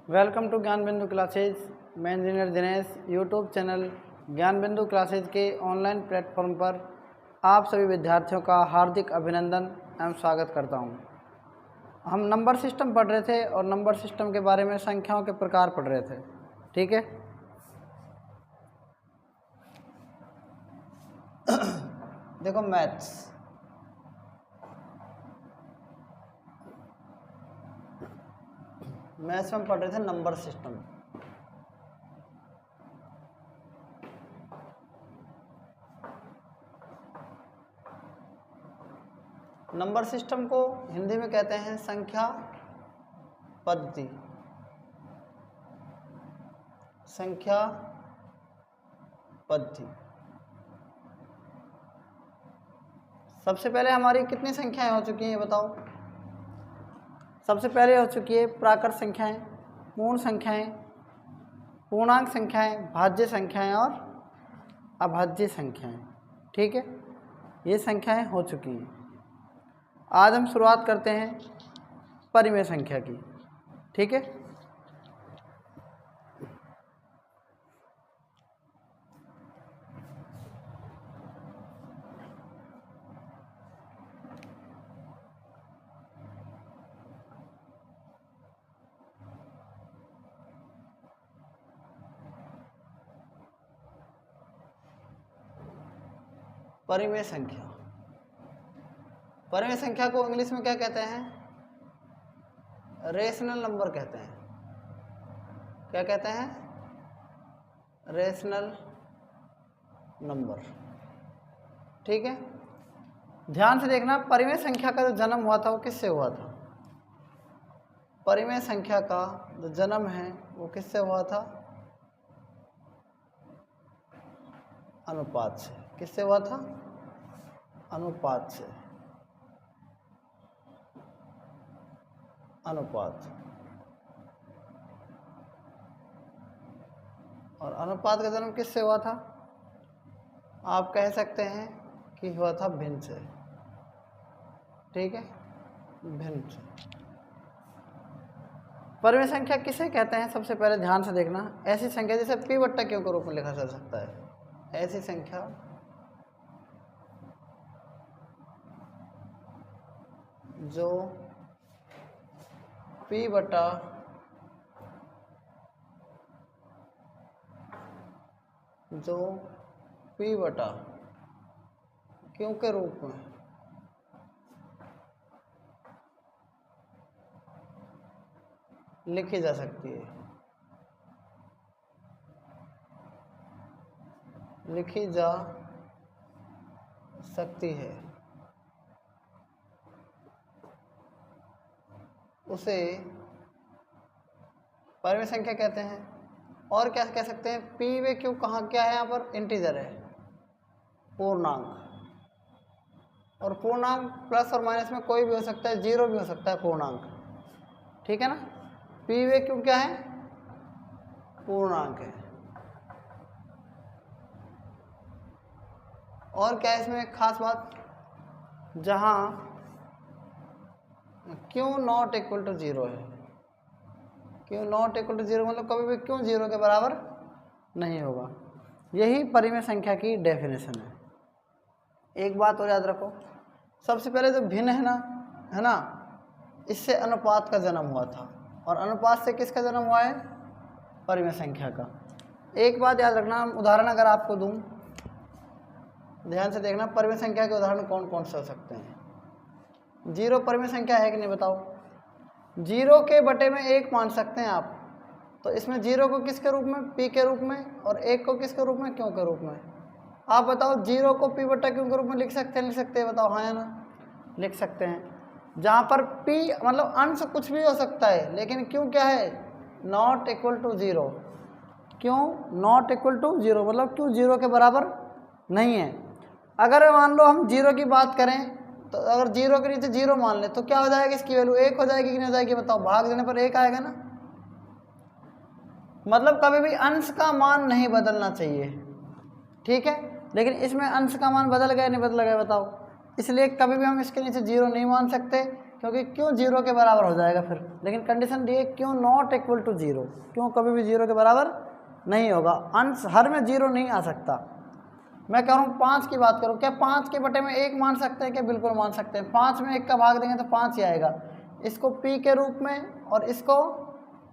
Welcome to ज्ञान बिंदु classes. मैं इंजीनियर दिनेश यूट्यूब चैनल ज्ञान बिंदु क्लासेज के ऑनलाइन प्लेटफॉर्म पर आप सभी विद्यार्थियों का हार्दिक अभिनंदन एवं स्वागत करता हूं। हम नंबर सिस्टम पढ़ रहे थे और नंबर सिस्टम के बारे में संख्याओं के प्रकार पढ़ रहे थे। ठीक है, देखो मैथ्स में हम पढ़ रहे थे नंबर सिस्टम। नंबर सिस्टम को हिंदी में कहते हैं संख्या पद्धति। संख्या पद्धति। सबसे पहले हमारी कितनी संख्याएं हो चुकी हैं ये बताओ। सबसे पहले हो चुकी है प्राकृत संख्याएं, पूर्ण संख्याएं, पूर्णांक संख्याएं, भाज्य संख्याएं और अभाज्य संख्याएं। ठीक है, ये संख्याएं हो चुकी हैं। आज हम शुरुआत करते हैं परिमेय संख्या की। ठीक है, परिमेय संख्या। परिमेय संख्या को इंग्लिश में क्या कहते हैं? रेशनल नंबर कहते हैं। क्या कहते हैं? Rational number. ठीक है, ध्यान से देखना, परिमेय संख्या का जो जन्म हुआ था वो किससे हुआ था? परिमेय संख्या का जो जन्म है वो किससे हुआ था? अनुपात से। किससे हुआ था? अनुपात से। अनुपात। और अनुपात का जन्म किससे हुआ था? आप कह सकते हैं कि हुआ था भिन्न से। ठीक है, भिन्न से। परिमेय संख्या किसे कहते हैं? सबसे पहले ध्यान से देखना, ऐसी संख्या जिसे p बट्टा q के रूप में लिखा जा सकता है। ऐसी संख्या जो p बटा q के रूप में लिखी जा सकती है। लिखी जा सकती है, उसे परिमेय संख्या कहते हैं। और क्या कह सकते हैं? p व q कहाँ क्या है? यहाँ पर इंटीजर है, पूर्णांक। और पूर्णांक प्लस और माइनस में कोई भी हो सकता है, जीरो भी हो सकता है पूर्णांक। ठीक है ना, p व q क्या है? पूर्णांक है। और क्या है इसमें एक खास बात? जहाँ q not equal to zero है। q not equal to zero मतलब कभी भी q जीरो के बराबर नहीं होगा। यही परिमेय संख्या की डेफिनेशन है। एक बात और याद रखो, सबसे पहले जो भिन्न है ना, इससे अनुपात का जन्म हुआ था। और अनुपात से किसका जन्म हुआ है? परिमेय संख्या का। एक बात याद रखना, उदाहरण अगर आपको दूं, ध्यान से देखना, परिमेय संख्या के उदाहरण कौन कौन से हो सकते हैं। जीरो परिमेय संख्या है कि नहीं बताओ? जीरो के बटे में एक मान सकते हैं आप, तो इसमें जीरो को किसके रूप में? p के रूप में, और एक को किसके रूप में? q के रूप में। आप बताओ, जीरो को p बटा q के रूप में लिख सकते हैं? बताओ हाँ या ना? लिख सकते हैं। जहाँ पर p मतलब अंश कुछ भी हो सकता है, लेकिन q क्या है? Not equal to zero. क्यों नॉट इक्वल टू जीरो? मतलब q जीरो के बराबर नहीं है। अगर मान लो हम जीरो की बात करें, तो अगर जीरो के नीचे जीरो मान ले तो क्या हो जाएगा? इसकी वैल्यू एक हो जाएगी कि नहीं हो जाएगी? बताओ, भाग देने पर एक आएगा ना। मतलब कभी भी अंश का मान नहीं बदलना चाहिए। ठीक है, लेकिन इसमें अंश का मान बदल गया नहीं बदल गया? बताओ। इसलिए कभी भी हम इसके नीचे जीरो नहीं मान सकते, क्योंकि क्यों 0 के बराबर हो जाएगा फिर, लेकिन कंडीशन दी है क्यों नॉट इक्वल टू 0, क्यों कभी भी 0 के बराबर नहीं होगा, अंश हर में 0 नहीं आ सकता। मैं कह रहा हूँ 5 की बात करूँ, क्या 5 के बटे में 1 मान सकते हैं? क्या बिल्कुल मान सकते हैं। 5 में 1 का भाग देंगे तो 5 ही आएगा, इसको p के रूप में और इसको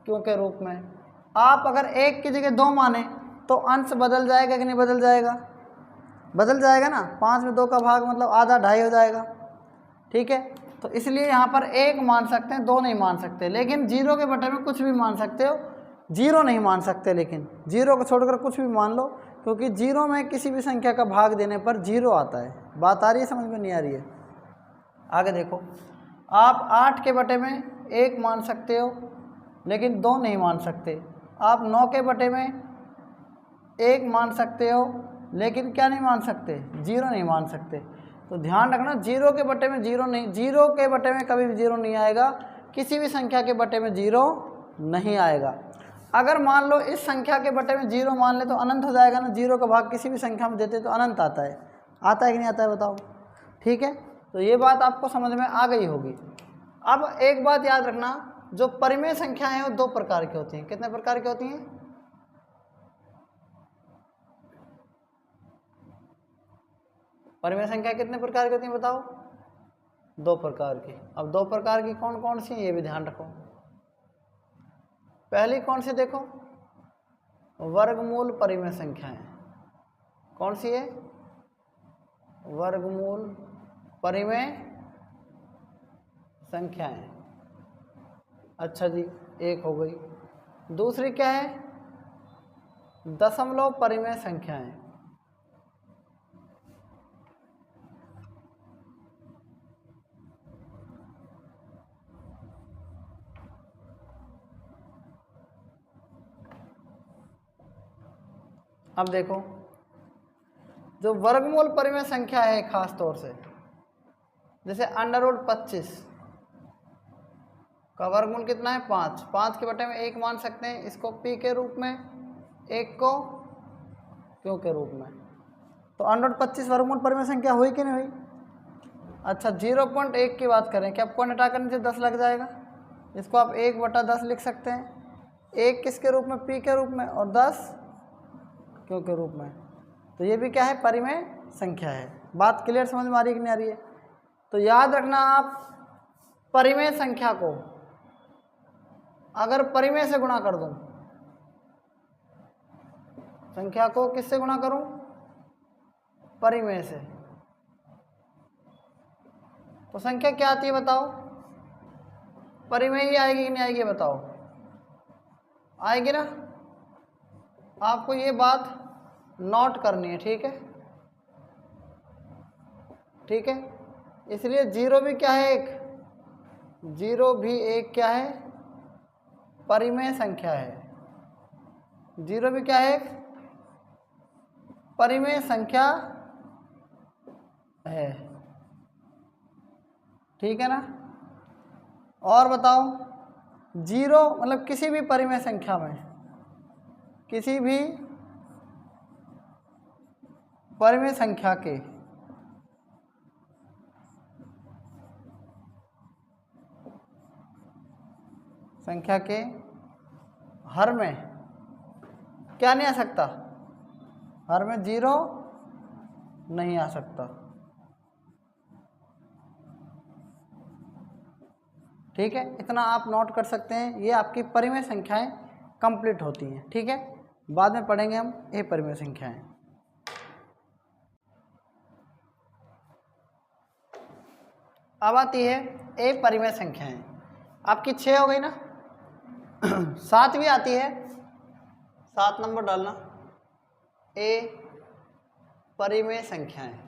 q के रूप में। आप अगर 1 की जगह 2 माने तो अंश बदल जाएगा कि नहीं बदल जाएगा? बदल जाएगा ना, 5 में 2 का भाग मतलब आधा 2.5 हो जाएगा, ठीक है। तो इसलिए यहाँ पर 1 मान सकते हैं, 2 नहीं मान सकते, लेकिन 0 के बटे में कुछ भी मान सकते हो, 0 नहीं मान सकते, लेकिन 0 को छोड़कर कुछ भी मान लो, क्योंकि 0 में किसी भी संख्या का भाग देने पर 0 आता है। बात आ रही है, समझ में नहीं आ रही है? आगे देखो, आप 8 के बटे में 1 मान सकते हो, लेकिन 2 नहीं मान सकते। आप 9 के बटे में 1 मान सकते हो, लेकिन क्या नहीं मान सकते? 0 नहीं मान सकते। तो ध्यान रखना, 0 के बटे में 0 नहीं, 0 के बटे में कभी भी 0 नहीं आएगा, किसी भी संख्या के बटे में 0 नहीं आएगा। अगर मान लो इस संख्या के बटे में 0 मान ले तो अनंत हो जाएगा ना, 0 का भाग किसी भी संख्या में देते तो अनंत आता है। आता है कि नहीं आता है बताओ? ठीक है, तो ये बात आपको समझ में आ गई होगी। अब एक बात याद रखना, जो परिमेय संख्याएं हैं वो 2 प्रकार की होती हैं। कितने प्रकार की होती हैं? परिमेय संख्या कितने प्रकार की होती हैं बताओ? 2 प्रकार की। अब 2 प्रकार की कौन कौन सी हैं ये भी ध्यान रखो। पहली कौन सी देखो, वर्गमूल परिमेय संख्याएं। कौन सी है? वर्गमूल परिमेय संख्याएं। अच्छा जी, एक हो गई। दूसरी क्या है? दशमलव परिमेय संख्याएं। अब देखो, जो वर्गमूल परिमेय संख्या है खास तौर से, जैसे √25 का वर्गमूल कितना है? 5। 5 के बटे में 1 मान सकते हैं, इसको p के रूप में, 1 को q के रूप में। तो √25 वर्गमूल परिमेय संख्या हुई कि नहीं हुई? अच्छा, 0.1 की बात करें, क्या पॉइंट हटाकर नीचे 10 लग जाएगा? इसको आप 1/10 लिख सकते हैं। 1 किसके रूप में? p के रूप में, और 10 q के रूप में। तो ये भी क्या है? परिमेय संख्या है। बात क्लियर समझ में आ रही है कि नहीं आ रही है? तो याद रखना, आप परिमेय संख्या को अगर परिमेय से गुणा कर दूं, संख्या को किससे गुणा करूं? परिमेय से, तो संख्या क्या आती है बताओ? परिमेय ही आएगी कि नहीं आएगी बताओ? आएगी ना। आपको ये बात नोट करनी है, ठीक है? ठीक है, इसलिए 0 भी क्या है? 0 भी एक क्या है? परिमेय संख्या है। 0 भी क्या है? परिमेय संख्या है, ठीक है ना। और बताओ, 0 मतलब किसी भी परिमेय संख्या में, किसी भी परिमेय संख्या के हर में क्या नहीं आ सकता? हर में 0 नहीं आ सकता, ठीक है। इतना आप नोट कर सकते हैं, ये आपकी परिमेय संख्याएं कंप्लीट होती हैं, ठीक है। बाद में पढ़ेंगे हम ये परिमेय संख्याएं। अब आती है ए परिमेय संख्याएं। आपकी 6 हो गई ना। 7 भी आती है, 7 नंबर डालना, ए परिमेय संख्याएं।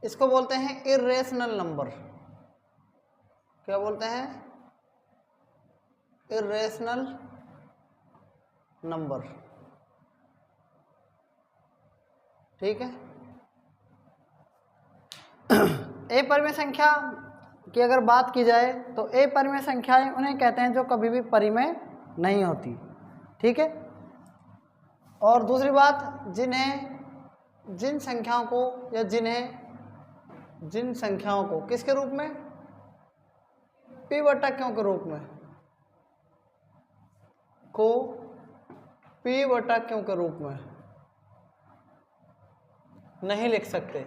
इसको बोलते हैं इर्रेशनल नंबर। क्या बोलते हैं? Irrational number. ठीक है। ए परिमेय संख्या की अगर बात की जाए तो ए परिमेय संख्याएं उन्हें कहते हैं जो कभी भी परिमेय नहीं होती, ठीक है। और दूसरी बात, जिन संख्याओं को या जिन संख्याओं को किसके रूप में, p बटा क्यों के रूप में, को p बटा क्यों के रूप में नहीं लिख सकते,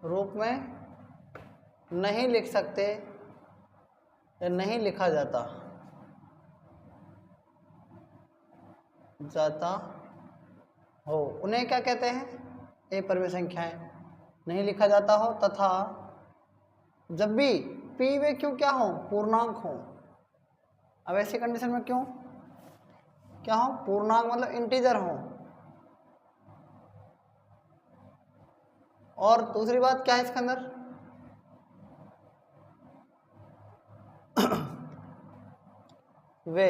रूप में नहीं लिख सकते या नहीं लिखा जाता हो, उन्हें क्या कहते हैं, ए परिमेय संख्याएं। नहीं लिखा जाता हो तथा जब भी p वे क्यों क्या हो, पूर्णांक हो। अब ऐसी कंडीशन में क्यों क्या हो, पूर्णांक मतलब इंटीजर हो। और दूसरी बात क्या है इसके अंदर, वे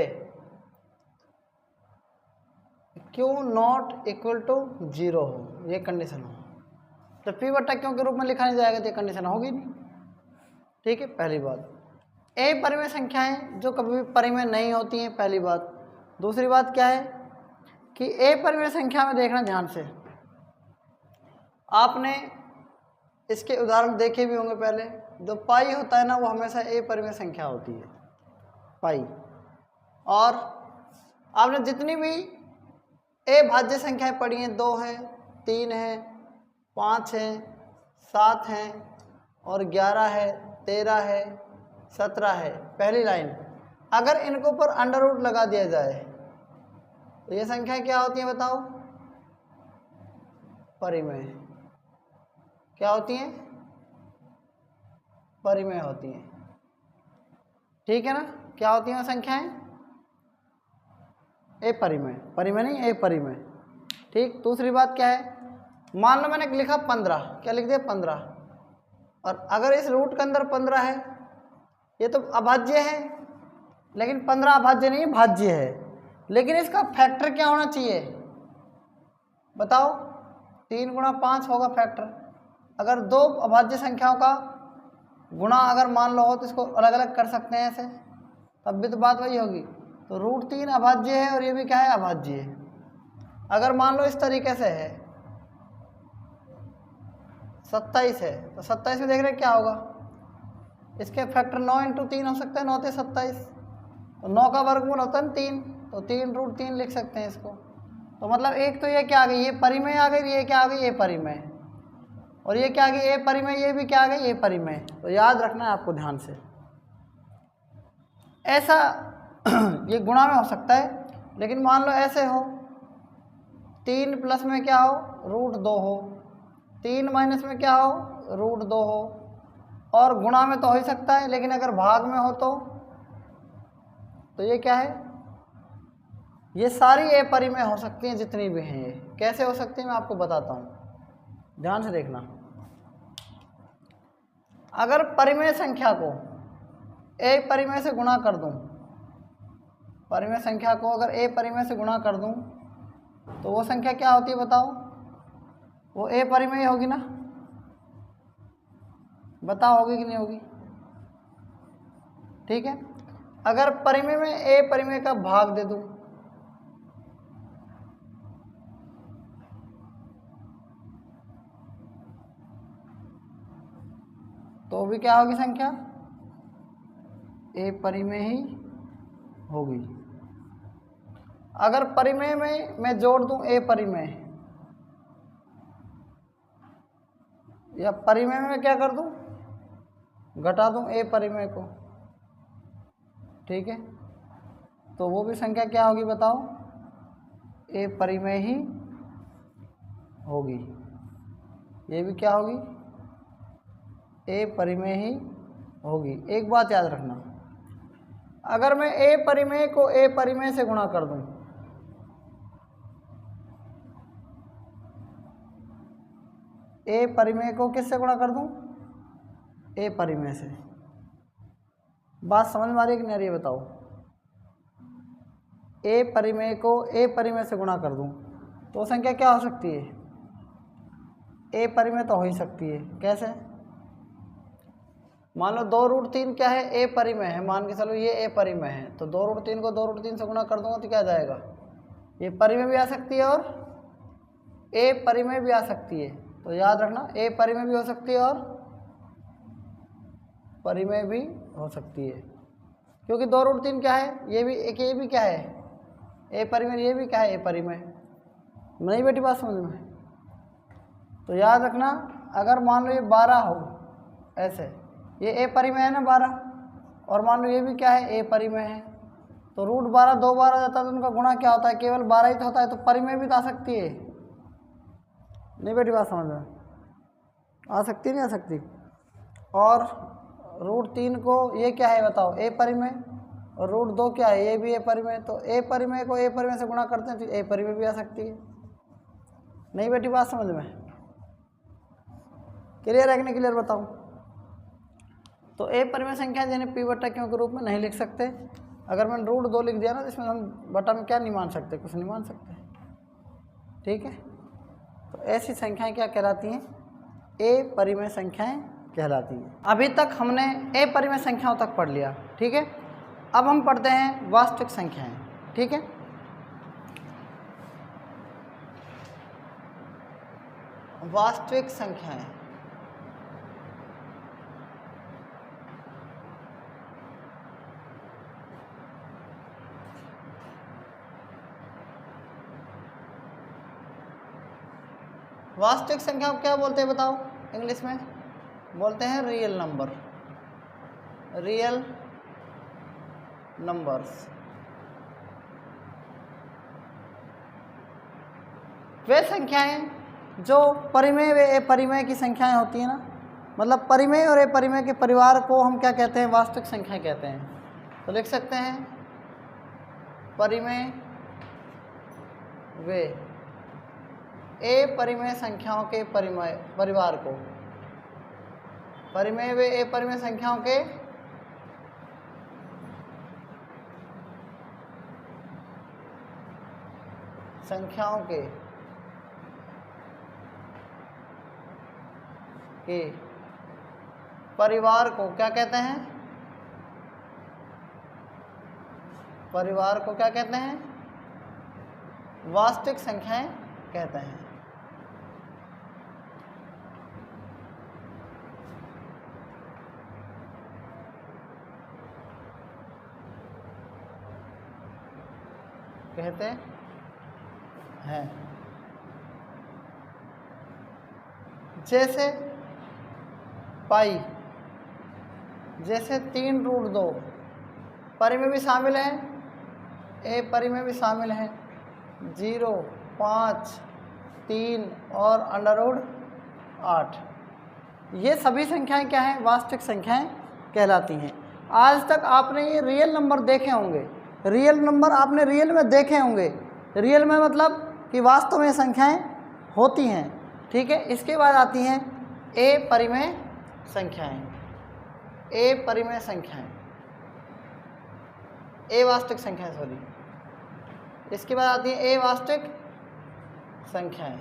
क्यों नॉट इक्वल टू 0 हो, ये कंडीशन हो। तो p बटा क्यों के रूप में लिखा नहीं जाएगा तो ये कंडीशन होगी नहीं, ठीक है। पहली बात, ए परिमेय संख्याएं जो कभी भी परिमेय नहीं होती हैं, पहली बात। दूसरी बात क्या है कि ए परिमेय संख्या में देखना ध्यान से, आपने इसके उदाहरण देखे भी होंगे पहले। जो पाई होता है ना, वो हमेशा ए परिमेय संख्या होती है, पाई। और आपने जितनी भी ए भाज्य संख्याएं पढ़ी हैं, 2 हैं, 3 हैं, 5 हैं, 7 हैं और 11 है, 13 है, 17 है, पहली लाइन, अगर इनके ऊपर अंडर रूट लगा दिया जाए तो ये संख्या क्या होती है बताओ, परिमेय। क्या होती हैं, परिमेय होती हैं, ठीक है ना। क्या होती हैं संख्याएं, ए परिमेय, परिमेय नहीं ए परिमेय, ठीक। दूसरी बात क्या है, मान लो मैंने लिखा 15, क्या लिख दिया 15, और अगर इस रूट के अंदर 15 है, ये तो अभाज्य है, लेकिन 15 अभाज्य नहीं भाज्य है। लेकिन इसका फैक्टर क्या होना चाहिए बताओ, 3 गुणा 5 होगा फैक्टर। अगर दो अभाज्य संख्याओं का गुणा अगर मान लो हो तो इसको अलग अलग कर सकते हैं ऐसे, तब भी तो बात वही होगी। तो √3 अभाज्य है और ये भी क्या है, अभाज्य है। अगर मान लो इस तरीके से है 27 है, तो 27 में देख रहे क्या होगा, इसके फैक्टर 9 × 3 हो सकता है, 9 × 27, तो 9 का वर्गमूल होता है 3, तो 3 √3 लिख सकते हैं इसको। तो मतलब एक तो ये क्या आ गई, ये परिमेय आ गई, ये क्या आ गई, ये परिमेय, और ये क्या आ गई, ये परिमेय, ये भी क्या आ गई, ये परिमेय। तो याद रखना है आपको ध्यान से, ऐसा ये गुणा में हो सकता है, लेकिन मान लो ऐसे हो, 3 प्लस में क्या हो, √2 हो, 3 माइनस में क्या हो, √2 हो। और गुणा में तो हो ही सकता है, लेकिन अगर भाग में हो तो ये क्या है, ये सारी ए परिमेय हो सकती हैं जितनी भी हैं। ये कैसे हो सकती हैं मैं आपको बताता हूँ, ध्यान से देखना। अगर परिमेय संख्या को ए परिमेय से गुणा कर दूं, परिमेय संख्या को अगर ए परिमेय से गुणा कर दूं तो वो संख्या क्या होती है बताओ, वो ए परिमेय होगी ना, बताओ होगी कि नहीं होगी, ठीक है। अगर परिमेय में ए परिमेय का भाग दे दूं, तो भी क्या होगी संख्या, ए परिमेय ही होगी। अगर परिमेय में मैं जोड़ दूं ए परिमेय, या परिमेय में क्या कर दूं, घटा दूं ए परिमेय को, ठीक है, तो वो भी संख्या क्या होगी बताओ, ए परिमेय ही होगी। ये भी क्या होगी, ए परिमेय ही होगी। एक बात याद रखना, अगर मैं ए परिमेय को ए परिमेय से गुणा कर दूं, ए परिमेय को किससे गुणा कर दूं, ए परिमेय से, बात समझ में आ रही है कि नहीं आ रही है बताओ। ए परिमेय को ए परिमेय से गुणा कर दूं तो संख्या क्या हो सकती है, ए परिमेय तो हो ही सकती है। कैसे? मान लो 2√3 क्या है? ए परिमेय है। मान के चलो ये ए परिमेय है, तो 2√3 को 2√3 से गुणा कर दूंगा तो क्या जाएगा? ये परिमेय भी आ सकती है और ए परिमेय भी आ सकती है। तो याद रखना, ए परिमेय भी हो सकती है और परिमेय भी हो सकती है, क्योंकि 2√3 क्या है? ये भी एक, ये भी क्या है? ए परिमेय। ये भी क्या है? ए परिमेय। नहीं बेटी बात समझ में? तो याद रखना, अगर मान लो ये 12 हो ऐसे, ये ए परिमेय है ना 12, और मान लो ये भी क्या है? ए परिमेय है, तो √12 दो बार आ जाता है तो उनका गुणा क्या होता है? केवल 12 ही तो होता है, तो परिमेय भी तो आ सकती है। नहीं बेटी बात समझ में? आ सकती नहीं आ सकती? और √3 को ये क्या है बताओ? ए परिमेय। और √2 क्या है? ये भी ए परिमेय। तो ए परिमेय को ए परिमेय से गुणा करते हैं तो ए परिमेय भी आ सकती है। नहीं बेटी बात समझ में? क्लियर है कि नहीं क्लियर बताओ? तो ए परिमेय संख्या जिन्हें p बटा क्यों के रूप में नहीं लिख सकते। अगर मैंने √2 लिख दिया ना तो इसमें हम बटा में क्या नहीं मान सकते? कुछ नहीं मान सकते। ठीक है, तो ऐसी संख्याएं क्या कहलाती हैं? ए परिमेय संख्याएं कहलाती हैं। अभी तक हमने ए परिमेय संख्याओं तक पढ़ लिया। ठीक है, अब हम पढ़ते हैं वास्तविक संख्याएं। ठीक है, वास्तविक संख्याएं। वास्तविक संख्या को क्या बोलते हैं बताओ? इंग्लिश में बोलते हैं रियल नंबर। रियल नंबर्स वे संख्याएं जो परिमेय व अपरिमेय की संख्याएं होती हैं ना, मतलब परिमेय और अपरिमेय के परिवार को हम क्या कहते हैं? वास्तविक संख्याएं कहते हैं। तो लिख सकते हैं परिमेय वे अपरिमेय संख्याओं के परिवार को, परिमेय वे अपरिमेय संख्याओं के परिवार को क्या कहते हैं? परिवार को क्या कहते हैं? वास्तविक संख्याएं कहते हैं। कहते हैं जैसे पाई, जैसे 3√2 परिमेय भी शामिल है, ए परिमेय भी शामिल है, 0, 5, 3 और √8। ये सभी संख्याएं क्या हैं? वास्तविक संख्याएं कहलाती हैं। आज तक आपने ये रियल नंबर देखे होंगे, रियल नंबर आपने रियल में देखे होंगे। रियल में मतलब कि वास्तव में संख्याएं होती हैं। ठीक है, इसके बाद आती हैं ए परिमेय संख्याएं। ए परिमेय संख्याएं, ए वास्तविक संख्याएं सॉरी। इसके बाद आती है ए वास्तविक संख्याएं।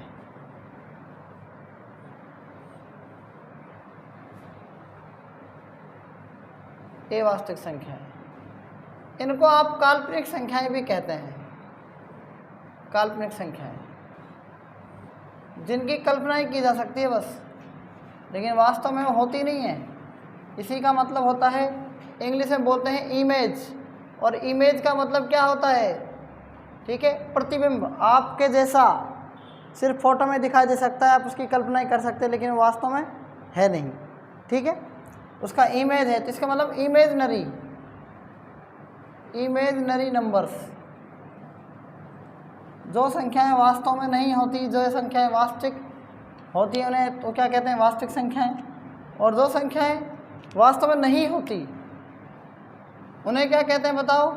ए वास्तविक संख्याएं, इनको आप काल्पनिक संख्याएं भी कहते हैं। काल्पनिक संख्याएं जिनकी कल्पना ही की जा सकती है बस, लेकिन वास्तव में वो होती नहीं है। इसी का मतलब होता है, इंग्लिश में बोलते हैं इमेज, और इमेज का मतलब क्या होता है? ठीक है, प्रतिबिंब। आपके जैसा सिर्फ फोटो में दिखाई दे सकता है, आप उसकी कल्पना ही कर सकते हैं, लेकिन वास्तव में है नहीं। ठीक है, उसका इमेज है, तो इसका मतलब इमेजनरी, इमेजनरी नंबर्स। जो संख्याएं वास्तव में नहीं होती, जो संख्याएं वास्तविक होती हैं उन्हें तो क्या कहते हैं? वास्तविक संख्याएं। और जो संख्याएं वास्तव में नहीं होती उन्हें क्या कहते हैं बताओ?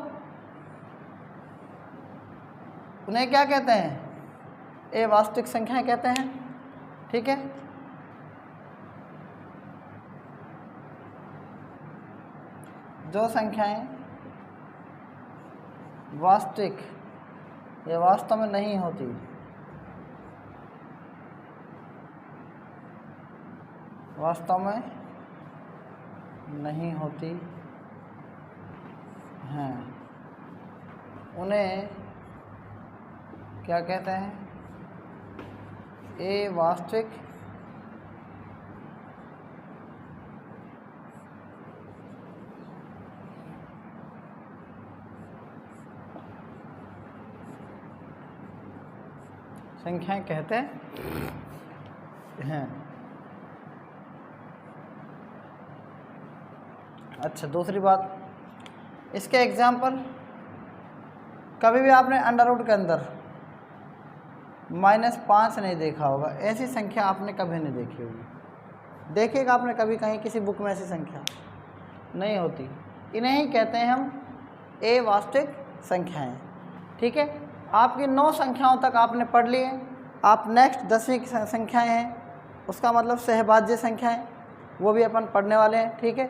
उन्हें क्या कहते हैं? ए वास्तविक संख्याएं कहते हैं। ठीक है, जो संख्याएं वास्तविक या वास्तव में नहीं होती वास्तव में नहीं होती हैं, उन्हें क्या कहते हैं? ए वास्तविक संख्याएं कहते हैं। अच्छा, दूसरी बात, इसके एग्जाम्पल, कभी भी आपने अंडर रूट के अंदर -5 नहीं देखा होगा, ऐसी संख्या आपने कभी नहीं देखी होगी। देखिएगा आपने कभी कहीं किसी बुक में ऐसी संख्या नहीं होती। इन्हें ही कहते हैं हम ए वास्तविक संख्याएं। ठीक है, आपकी 9 संख्याओं तक आपने पढ़ लिए। आप नेक्स्ट 10वीं संख्याएं हैं, उसका मतलब सहभाज्य संख्याएं, वो भी अपन पढ़ने वाले हैं। ठीक है।